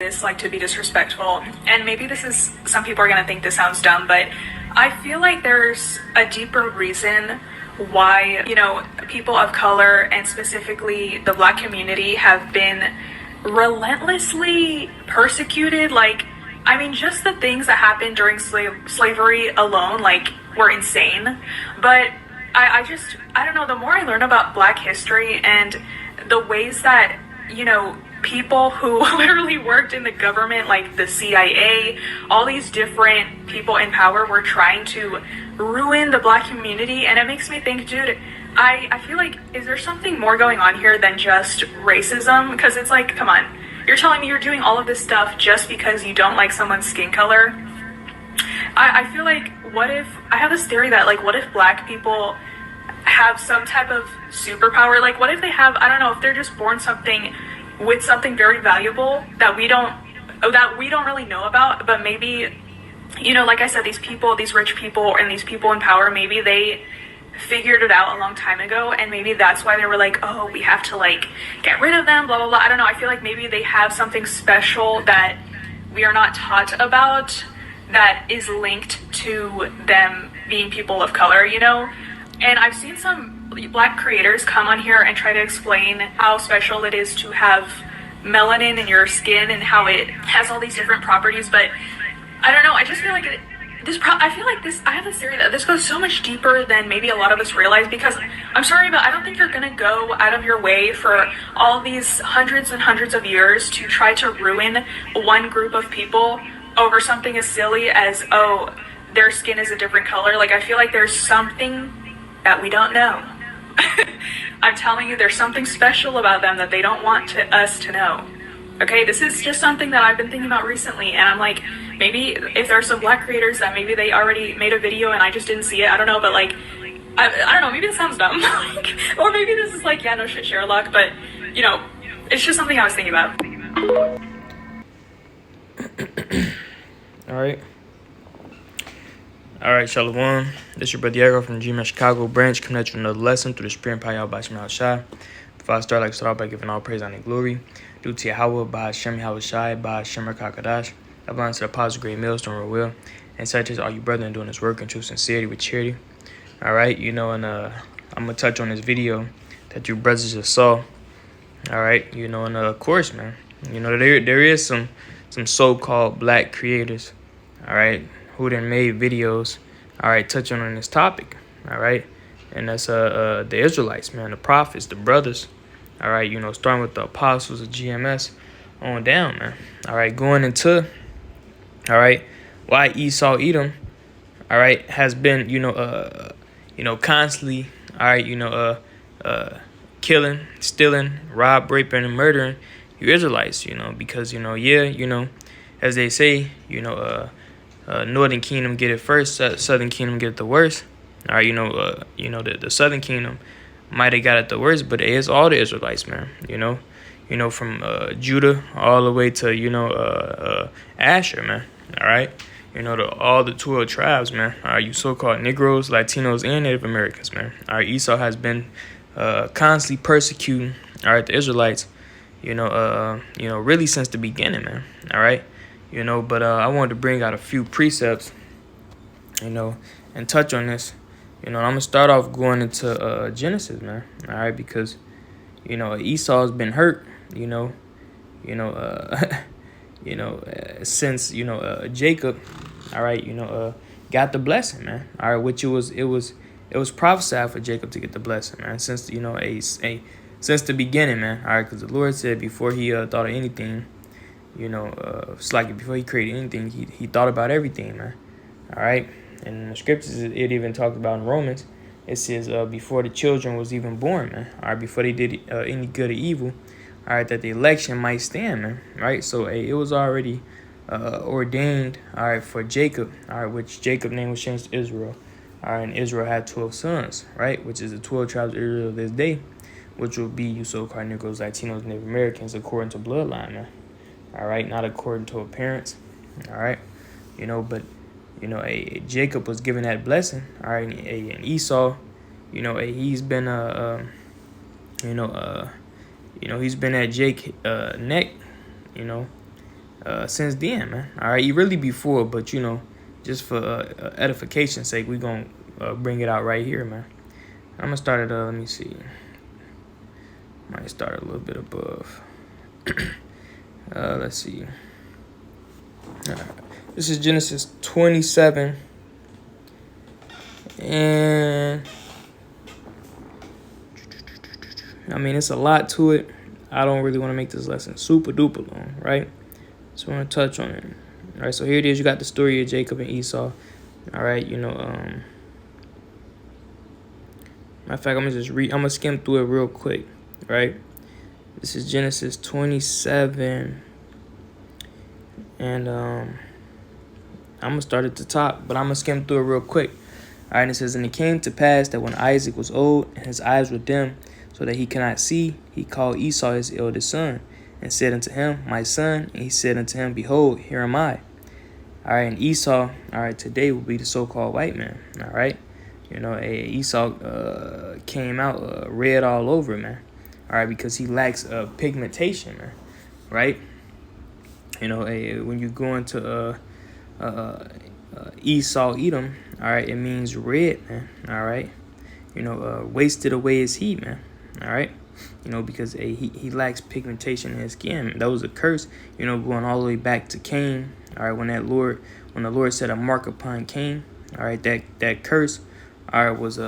this like to be disrespectful, and maybe this is, some people are gonna think this sounds dumb, but I feel like there's a deeper reason why, people of color and specifically the Black community have been relentlessly persecuted. Like, I mean, just the things that happened during slavery alone, like, were insane. But I don't know, the more I learn about Black history and the ways that, people who literally worked in the government, like the CIA, all these different people in power were trying to ruin the Black community. And it makes me think, dude, I feel like, is there something more going on here than just racism? Because it's like, come on, you're telling me you're doing all of this stuff just because you don't like someone's skin color? I feel like, I have this theory that, like, what if Black people have some type of superpower? Like, what if they have, I don't know, if they're just born with something very valuable that we don't really know about, but maybe, like I said, these rich people and these people in power, maybe they figured it out a long time ago, and maybe that's why they were like, oh, we have to, like, get rid of them, blah blah blah. I don't know, I feel like maybe they have something special that we are not taught about, that is linked to them being people of color, and I've seen some Black creators come on here and try to explain how special it is to have melanin in your skin and how it has all these different properties. But I don't know, I just feel like I have this theory that this goes so much deeper than maybe a lot of us realize, because I'm sorry, but I don't think you're gonna go out of your way for all these hundreds and hundreds of years to try to ruin one group of people over something as silly as, oh, their skin is a different color. Like, I feel like there's something that we don't know. I'm telling you, there's something special about them that they don't want us to know. Okay, this is just something that I've been thinking about recently, and I'm like, maybe if there are some Black creators that maybe they already made a video and I just didn't see it, I don't know, but like, I don't know, maybe this sounds dumb, or maybe this is like, yeah, no shit, Sherlock, but, it's just something I was thinking about. All right, Shalom. This is your brother Diego from the G-Man Chicago branch, coming at you with another lesson through the Spirit and Power of Bashim Shai. Before I start, I'd like to start off by giving all praise, honor, and glory due to Yahweh, by Hashem Yahweh Shai, by Hashem Rakakadash. I belong to the positive great millstone, real will, and such as all you brethren doing this work in true sincerity with charity. All right, and I'm gonna touch on this video that you brothers just saw. All right, and of course, man, there is some so-called Black creators, all right, who then made videos, all right, touching on this topic, all right, and that's the Israelites, man, the prophets, the brothers, all right, starting with the apostles of GMS on down, man, all right, going into, all right, why Esau Edom, all right, has been, constantly, all right, killing, stealing, raping, and murdering you Israelites, because, as they say, Northern Kingdom get it first, Southern Kingdom get it the worst. All right, the Southern Kingdom might have got it the worst, but it is all the Israelites, man. From Judah all the way to Asher, man. All right, all the 12 tribes, man. All right, you so-called Negroes, Latinos, and Native Americans, man. All right, Esau has been constantly persecuting, all right, the Israelites, really since the beginning, man. All right. But I wanted to bring out a few precepts, and touch on this. I'm gonna start off going into Genesis, man. All right, because Esau's been hurt, since Jacob, all right, got the blessing, man. All right, which it was prophesied for Jacob to get the blessing, man, since since the beginning, man. All right, because the Lord said before he thought of anything. It's like before he created anything, he thought about everything, man. All right. And in the scriptures, it even talks about in Romans, it says before the children was even born, man. All right. Before they did any good or evil, all right, that the election might stand, man. Right. So it was already ordained, all right, for Jacob, all right, which Jacob's name was changed to Israel. All right. And Israel had 12 sons, right, which is the 12 tribes of Israel of this day, which will be you so-called Negroes, Latinos, Native Americans, according to bloodline, man. All right, not according to appearance. All right, but Jacob was given that blessing. All right, and Esau, he's been he's been at Jake's neck, since then, man. All right, really before, but you know, just for edification's sake, we gonna bring it out right here, man. I'm gonna start at let me see. Might start a little bit above. Let's see. All right. This is Genesis 27, and I mean it's a lot to it. I don't really want to make this lesson super duper long, right? So I want to touch on it. All right, so here it is. You got the story of Jacob and Esau. All right, you know, matter of fact, I'm gonna skim through it real quick, right? This is Genesis 27, and I'm gonna start at the top, but I'm gonna skim through it real quick. All right, and it says, and it came to pass that when Isaac was old and his eyes were dim, so that he cannot see, he called Esau his eldest son, and said unto him, my son. And he said unto him, behold, here am I. All right, and Esau, all right, today will be the so-called white man. All right, you know, Esau came out red all over, man. All right, because he lacks pigmentation, man. Right? You know, when you go into Esau Edom, all right, it means red, man. All right, you know, wasted away his heat, man. All right, you know, because he lacks pigmentation in his skin. That was a curse, you know, going all the way back to Cain. All right, when the Lord set a mark upon Cain, all right, that curse, all right, was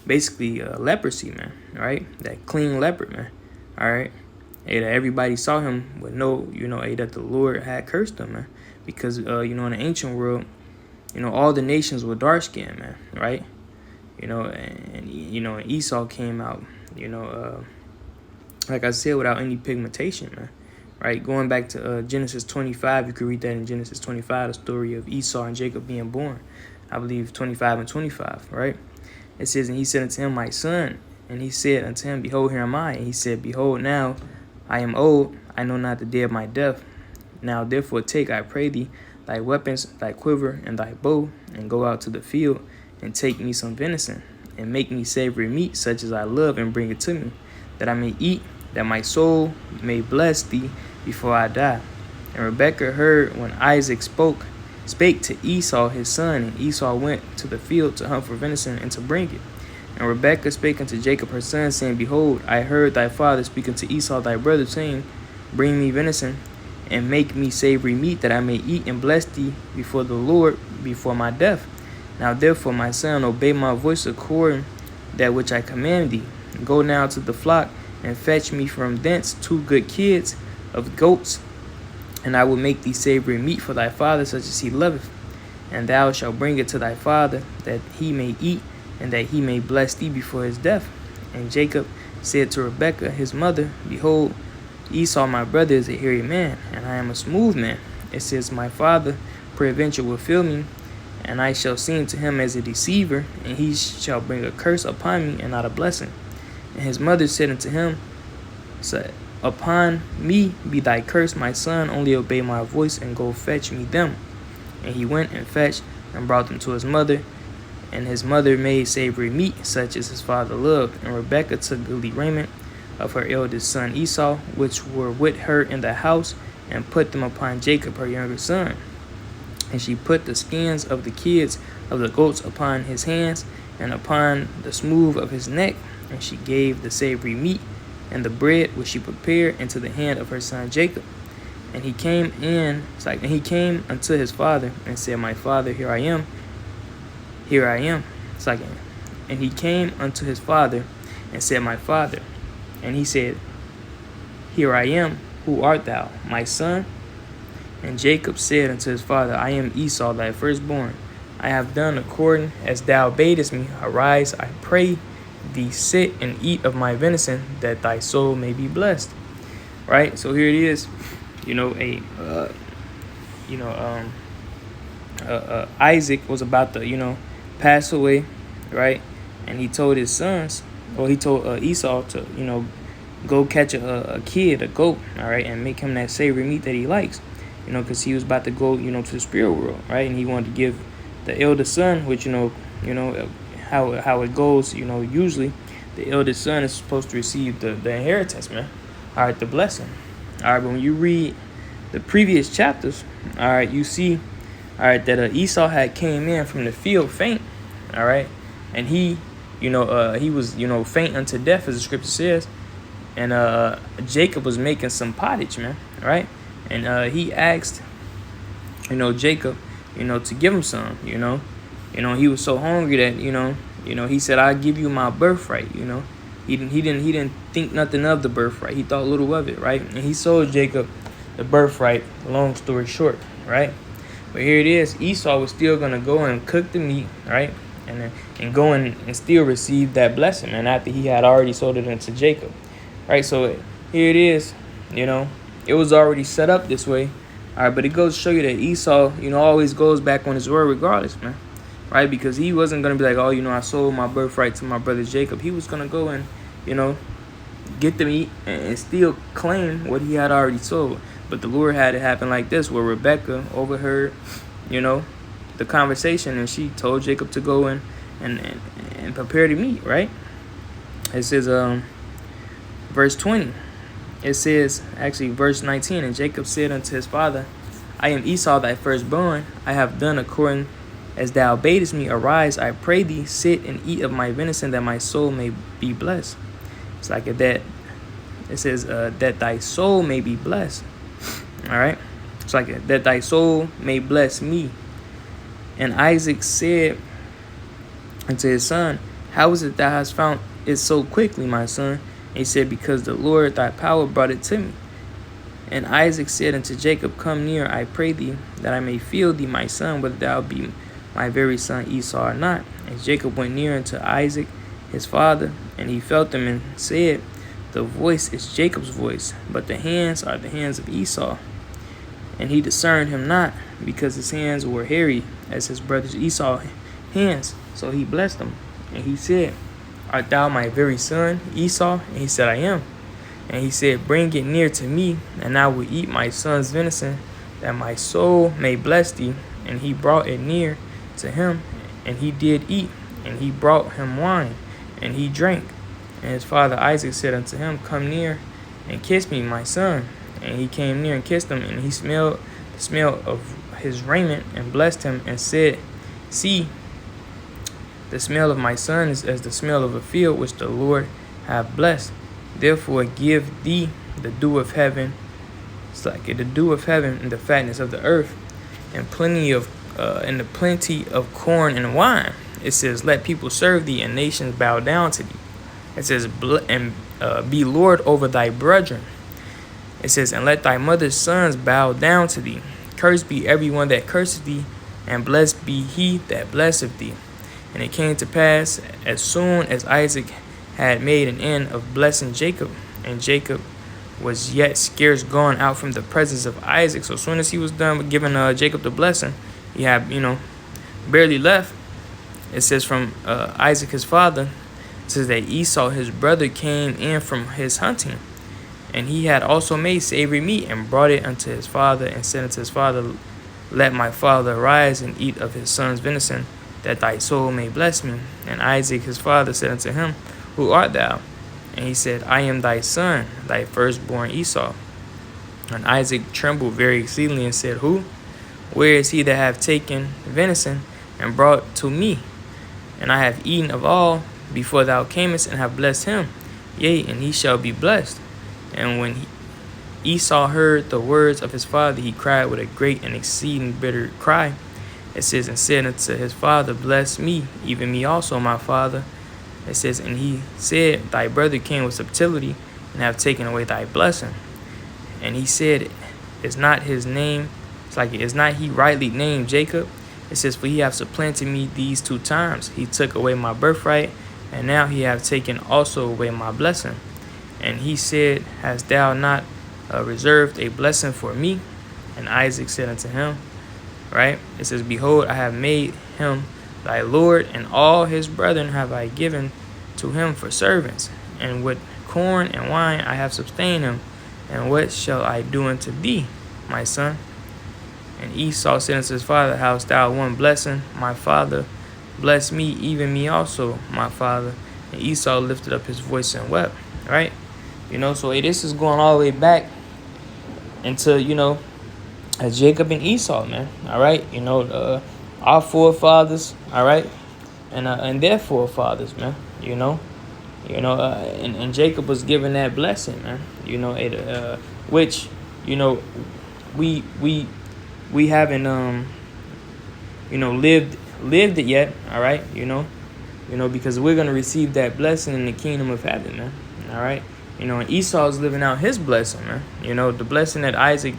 basically leprosy, man. All right, that clean leopard, man. All right, that everybody saw him would know, you know, that the Lord had cursed him, man, because you know, in the ancient world, you know, all the nations were dark skinned, man. Right, you know, and you know, Esau came out, you know, like I said, without any pigmentation, man. Right, going back to Genesis 25, you could read that in Genesis 25, the story of Esau and Jacob being born. I believe 25 and 25, right? It says, and he said unto him, my son. And he said unto him, behold, here am I. And he said, behold, now I am old, I know not the day of my death. Now therefore take, I pray thee, thy weapons, thy quiver, and thy bow, and go out to the field, and take me some venison, and make me savory meat, such as I love, and bring it to me, that I may eat, that my soul may bless thee before I die. And Rebekah heard when Isaac spake to Esau his son, and Esau went to the field to hunt for venison and to bring it. And Rebekah spake unto Jacob her son, saying, behold, I heard thy father speak unto Esau thy brother, saying, bring me venison, and make me savory meat, that I may eat and bless thee before the Lord before my death. Now therefore, my son, obey my voice according that which I command thee. Go now to the flock, and fetch me from thence 2 good kids of goats, and I will make thee savory meat for thy father, such as he loveth. And thou shalt bring it to thy father, that he may eat, and that he may bless thee before his death. And Jacob said to Rebekah his mother, behold, Esau my brother is a hairy man, and I am a smooth man. It says, my father peradventure will fill me, and I shall seem to him as a deceiver, and he shall bring a curse upon me, and not a blessing. And his mother said unto him, upon me be thy curse, my son, only obey my voice, and go fetch me them. And he went and fetched, and brought them to his mother. And his mother made savory meat, such as his father loved. And Rebekah took goodly raiment of her eldest son Esau, which were with her in the house, and put them upon Jacob her younger son. And she put the skins of the kids of the goats upon his hands, and upon the smooth of his neck. And she gave the savory meat and the bread which she prepared into the hand of her son Jacob. And he came unto his father, and said, my father, here I am. Here I am. And he came unto his father, and said, my father. And he said, here I am. Who art thou, my son? And Jacob said unto his father, I am Esau, thy firstborn. I have done according as thou badest me. Arise, I pray thee, sit and eat of my venison, that thy soul may be blessed. Right? So here it is. You know, Isaac was about to, pass away, right? And he told his sons, or he told Esau to, go catch a kid, a goat, all right, and make him that savory meat that he likes, because he was about to go, to the spirit world, right? And he wanted to give the eldest son, which, how it goes, usually the eldest son is supposed to receive the inheritance, man. All right, the blessing. All right, but when you read the previous chapters, all right, you see, all right, that Esau had came in from the field faint, all right, and he was faint unto death, as the scripture says, and Jacob was making some pottage, man, right, and he asked, Jacob, to give him some, he was so hungry that he said, "I'll give you my birthright," He didn't think nothing of the birthright. He thought little of it, right? And he sold Jacob the birthright. Long story short, right? But here it is. Esau was still gonna go and cook the meat, right? And go and still receive that blessing, and after he had already sold it into Jacob, right? So here it is. It was already set up this way, all right. But it goes to show you that Esau, always goes back on his word regardless, man. Right, because he wasn't going to be like, oh, I sold my birthright to my brother Jacob. He was going to go and, get the meat and still claim what he had already sold. But the Lord had it happen like this, where Rebecca overheard, the conversation, and she told Jacob to go and prepare the meat, right? It says, verse 20, it says, actually, verse 19, and Jacob said unto his father, I am Esau thy firstborn. I have done according as thou badest me. Arise, I pray thee, sit and eat of my venison, that my soul may be blessed. It's like that. It says that thy soul may be blessed. All right. It's like that thy soul may bless me. And Isaac said unto his son, how is it thou hast found it so quickly, my son? And he said, because the Lord thy power brought it to me. And Isaac said unto Jacob, come near, I pray thee, that I may feel thee, my son, whether thou be my very son Esau or not. And Jacob went near unto Isaac his father, and he felt him and said, the voice is Jacob's voice, but the hands are the hands of Esau. And he discerned him not, because his hands were hairy as his brother Esau's hands. So he blessed him. And he said, art thou my very son Esau? And he said, I am. And he said, bring it near to me, and I will eat my son's venison, that my soul may bless thee. And he brought it near to him, and he did eat. And he brought him wine, and he drank. And his father Isaac said unto him, come near and kiss me, my son. And he came near and kissed him, and he smelled the smell of his raiment, and blessed him, and said, see, the smell of my son is as the smell of a field which the Lord hath blessed. Therefore give thee the dew of heaven, it's like the dew of heaven, and the fatness of the earth, and plenty of corn and wine. It says, let people serve thee, and nations bow down to thee. It says, be Lord over thy brethren. It says, and let thy mother's sons bow down to thee. Cursed be everyone that curseth thee, and blessed be he that blesseth thee. And it came to pass, as soon as Isaac had made an end of blessing Jacob, and Jacob was yet scarce gone out from the presence of Isaac. So as soon as he was done with giving Jacob the blessing, he had, barely left. It says from Isaac his father, it says that Esau his brother came in from his hunting, and he had also made savory meat, and brought it unto his father, and said unto his father, let my father arise and eat of his son's venison, that thy soul may bless me. And Isaac his father said unto him, who art thou? And he said, I am thy son, thy firstborn Esau. And Isaac trembled very exceedingly, and said, who? Where is he that hath taken venison, and brought to me? And I have eaten of all before thou camest, and have blessed him. Yea, and he shall be blessed. And when Esau heard the words of his father, he cried with a great and exceeding bitter cry. It says, and said unto his father, bless me, even me also, my father. It says, and he said, thy brother came with subtlety, and have taken away thy blessing. And he said, is not his name, it's like, is not he rightly named Jacob? It says, for he hath supplanted me these 2 times. He took away my birthright, and now he hath taken also away my blessing. And he said, hast thou not reserved a blessing for me? And Isaac said unto him, right? It says, behold, I have made him thy Lord, and all his brethren have I given to him for servants. And with corn and wine I have sustained him. And what shall I do unto thee, my son? And Esau said unto his father, hast thou one blessing, my father? Bless me, even me also, my father. And Esau lifted up his voice and wept, right? So this is going all the way back into, as Jacob and Esau, man. All right, our forefathers, all right, and their forefathers, man. And Jacob was given that blessing, man. Which, you know, we we we haven't lived it yet. All right, because we're gonna receive that blessing in the kingdom of heaven, man. All right, and Esau's living out his blessing, man. The blessing that Isaac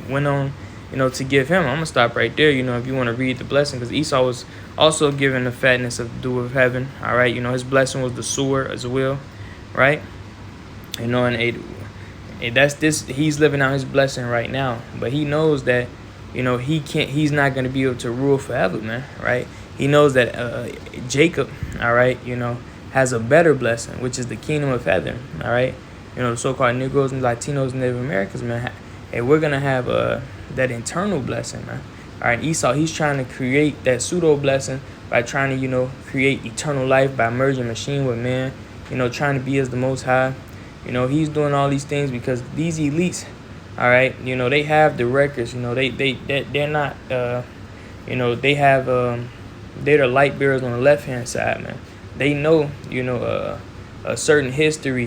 went on, to give him. I'm gonna stop right there. If you want to read the blessing, because Esau was also given the fatness of the dew of heaven. All right, his blessing was the sword as well, right? That's this. He's living out his blessing right now, but he knows that, he can't. He's not gonna be able to rule forever, man. Right? He knows that Jacob, all right, has a better blessing, which is the kingdom of heaven. All right, the so-called Negroes and Latinos and Native Americans, man. Hey, we're gonna have that internal blessing, man. All right, Esau, he's trying to create that pseudo blessing by trying to, create eternal life by merging machine with man. Trying to be as the Most High. He's doing all these things because these elites, all right, they have the records. They're not, they have, they're the light bearers on the left hand side, man. They know, a certain history,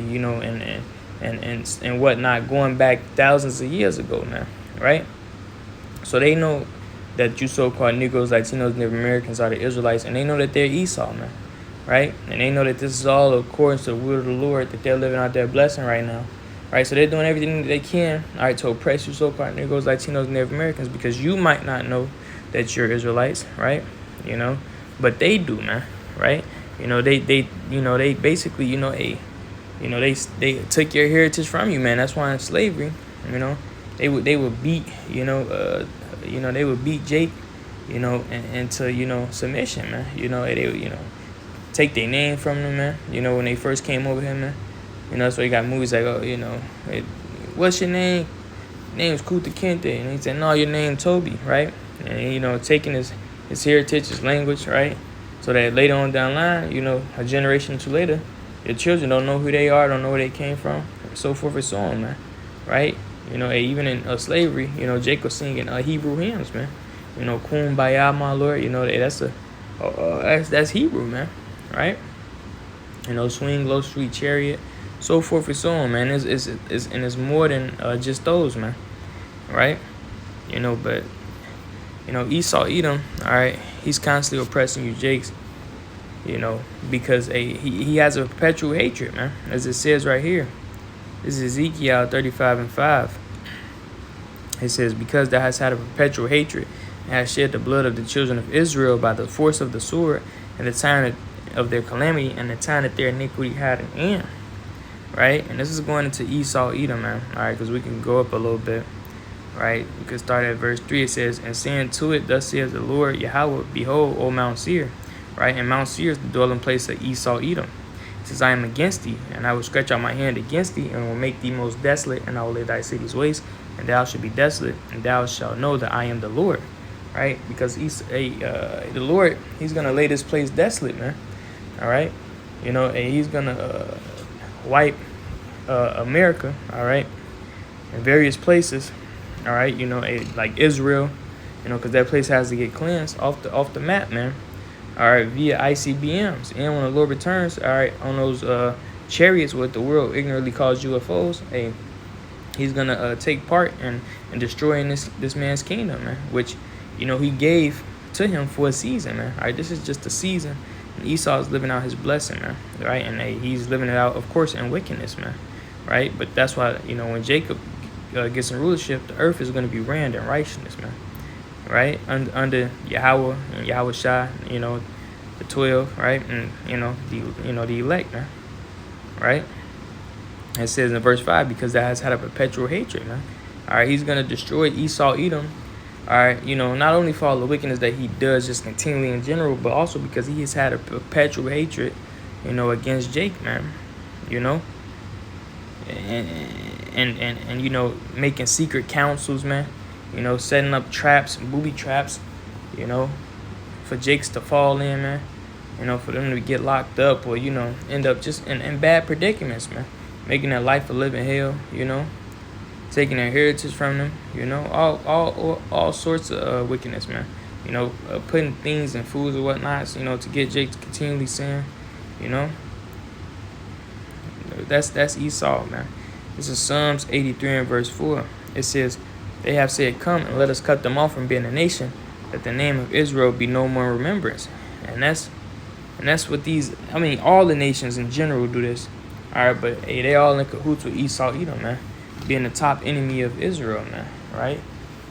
and whatnot going back thousands of years ago, man, right? So they know that you so-called Negroes, Latinos, Native Americans are the Israelites, and they know that they're Esau, man, right? And they know that this is all according to the will of the Lord, that they're living out their blessing right now, right? So they're doing everything that they can, all right, to oppress you so-called Negroes, Latinos, Native Americans, because you might not know that you're Israelites, right? But they do, man, right? They basically, they took your heritage from you, man. That's why in slavery, they would beat, they would beat Jake, into, submission, man. They would, take their name from them, man. When they first came over here, man. That's why you got movies like, what's your name? Name's Kuta Kinte. And he said, no, your name Toby, right? And, taking his heritage, his language, right? So that later on down the line, a generation or two later, your children don't know who they are, don't know where they came from, and so forth and so on, man. Right? Even in slavery, Jacob singing Hebrew hymns, man. Kumbaya, my Lord. That's Hebrew, man. Right? Swing low, sweet chariot, so forth and so on, man. It's more than just those, man. Right? But Esau, Edom, all right, he's constantly oppressing you, Jakes. Because he has a perpetual hatred, man, as it says right here. This is Ezekiel 35:5. It says, because thou hast had a perpetual hatred, and hast shed the blood of the children of Israel by the force of the sword, and the time of their calamity, and the time that their iniquity had an end. Right? And this is going into Esau, Edom, man. All right, because we can go up a little bit. Right? We can start at verse 3. It says, and saying to it, thus says the Lord Yahweh, behold, O Mount Seir. Right? And Mount Seir is the dwelling place of Esau, Edom. It says, I am against thee, and I will stretch out my hand against thee, and will make thee most desolate, and I will lay thy cities waste, and thou shalt be desolate, and thou shalt know that I am the Lord. Right? Because the Lord, he's going to lay this place desolate, man. All right? And he's going to wipe America, all right, in various places, all right, like Israel, because that place has to get cleansed off the map, man. All right, via ICBMs. And when the Lord returns, all right, on those chariots, what the world ignorantly calls UFOs, hey, he's gonna take part in destroying this man's kingdom, man. Which, he gave to him for a season, man. All right, this is just a season. And Esau is living out his blessing, man. Right, and he's living it out, of course, in wickedness, man. Right, but that's why when Jacob gets in rulership, the earth is going to be reigned in righteousness, man. Right, under Yahweh and Yahweh Shai, the 12, right, and the elect, man. Right, it says in verse 5, because that has had a perpetual hatred, man. All right, he's going to destroy Esau, Edom. All right, not only for all the wickedness that he does just continually in general, but also because he has had a perpetual hatred, against Jake, man. And making secret councils, man. Setting up traps, booby traps, for Jakes to fall in, man. For them to get locked up or, end up just in bad predicaments, man. Making their life a living hell, taking their heritage from them. You know, all sorts of wickedness, man. You know, putting things in foods or whatnot, you know, to get Jake to continually sin. You know, that's Esau, man. This is Psalms 83 and verse 4. It says, "They have said, 'Come and let us cut them off from being a nation, that the name of Israel be no more in remembrance.'" And that's what these. I mean, all the nations in general do this. All right, but hey, they all in cahoots with Esau, Edom, man, being the top enemy of Israel, man. Right?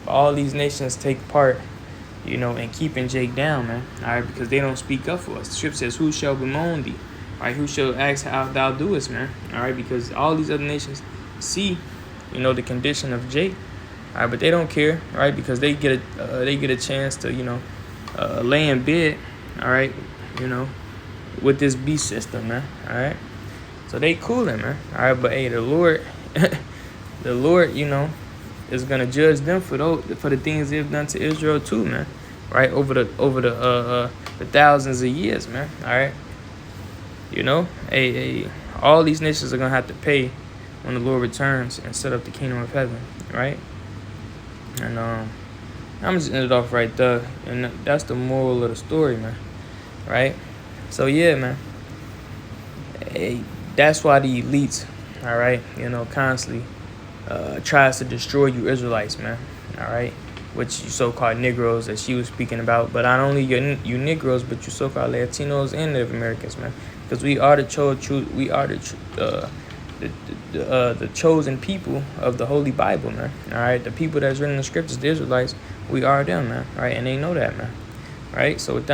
All these nations take part, you know, in keeping Jake down, man. All right, because they don't speak up for us. The scripture says, "Who shall bemoan thee? All right, who shall ask how thou doest, man?" All right, because all these other nations see, you know, the condition of Jake. All right, but they don't care, right? Because they get a chance to, you know, lay in bed, all right, you know, with this beast system, man. All right, so they cooling, man. All right, but hey, the Lord, the Lord, you know, is gonna judge them for the things they've done to Israel too, man. Right, over the thousands of years, man. All right, you know, hey, all these nations are gonna have to pay when the Lord returns and set up the kingdom of heaven, right? And I'm just end it off right there, and that's the moral of the story, man. Right? So yeah, man. Hey, that's why the elites, all right, you know, constantly tries to destroy you Israelites, man. All right, which you so-called Negroes that she was speaking about, but not only you Negroes, but you so-called Latinos and Native Americans, man, because we are the the chosen people of the Holy Bible, man. All right, the people that's written in the scriptures, the Israelites, we are them, man. All right, and they know that, man. All right, so with them.